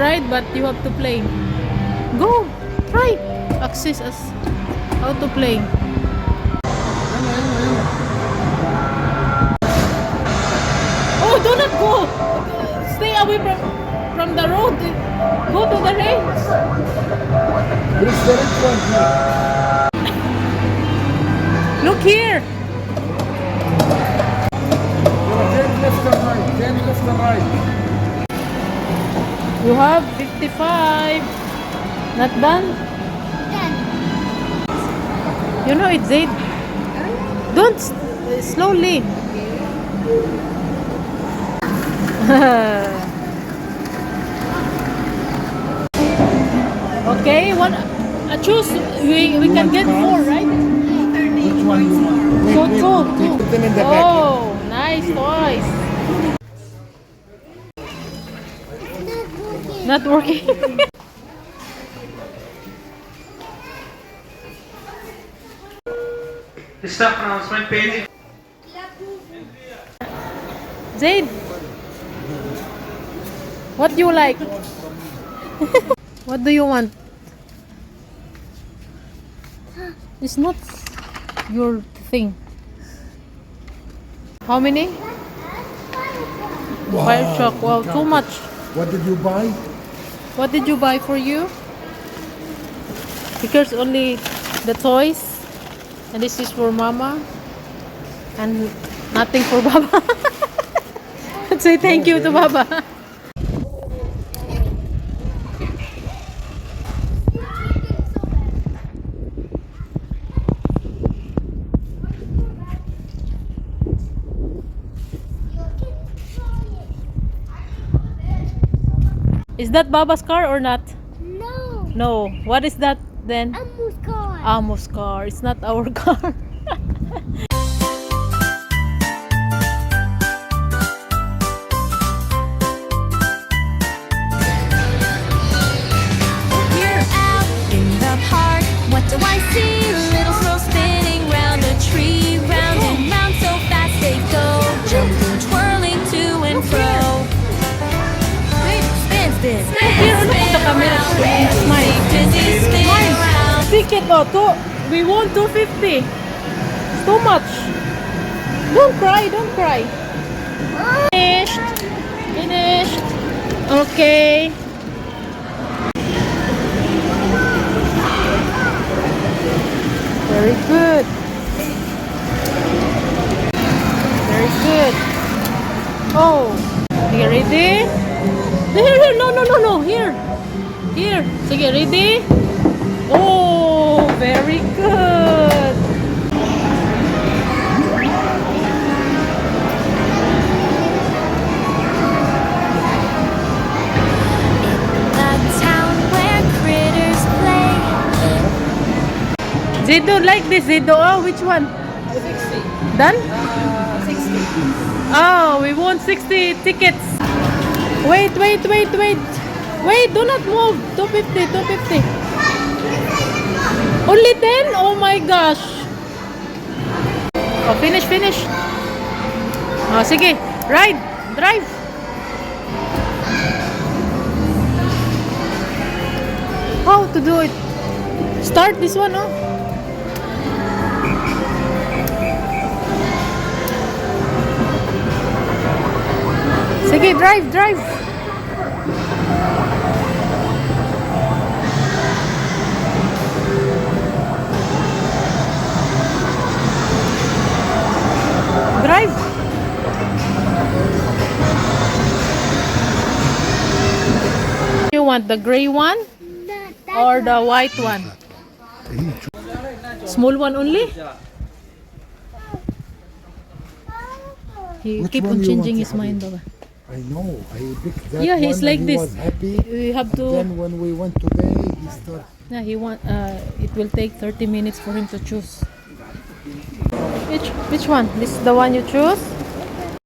ride, but you have to play. Go! Try! Access us how to play. Oh, do not go! Stay away from the road. Go to the rails. There's the red one here. Look here. Turn left and right. Turn left and right. You have 55. Not done? You know it's Zaid. Don't slowly. Okay, one. Choose. We can get more, right? Which one you want? So two. Put them in the back. Oh, nice toys. Not working. Stop announcement page. Zaid, what do you like? What do you want? It's not your thing. How many? Wow. Bioshock. Wow, too much. What did you buy? What did you buy for you? Because only the toys, and this is for Mama, and nothing for Baba. Say thank you to Baba. Is that Baba's car or not? No, No. What is that then? Amu's car. Amos car. It's not our car. We're out in the park. What do I see? Little snow spinning round a tree, round and round so fast they go, jumping, twirling to and fro. Spin, spin, spin, Here, look at the spin camera. around. Smile. Dizzy, spin around. Ticket oh, we want 250. It's too much. Don't cry, don't cry. Finished. Finished. Okay. Very good. Very good. Oh, you ready? Here, no, no, no, no. Here. Here. Sige, ready? Oh, very good. A town where critters play. Zido, like this, Zido. Oh, which one? 60. Done? 60. Oh, we want 60 tickets. Wait, wait, wait, wait. Wait, do not move. 250, 250. Only 10? Oh my gosh. Oh, finish, finish. Oh, sige. Ride. Drive. How to do it? Start this one, oh. Sige, drive, drive. Drive. You want the gray one or the white one? Small one only? He Which keep one on you changing want, his mind. Baba. I know. I picked that Yeah, one. he's like and he this. was happy. We have to. Then when we went to pay, he started. Yeah, he want. It will take 30 minutes for him to choose. Which one? This is the one you choose?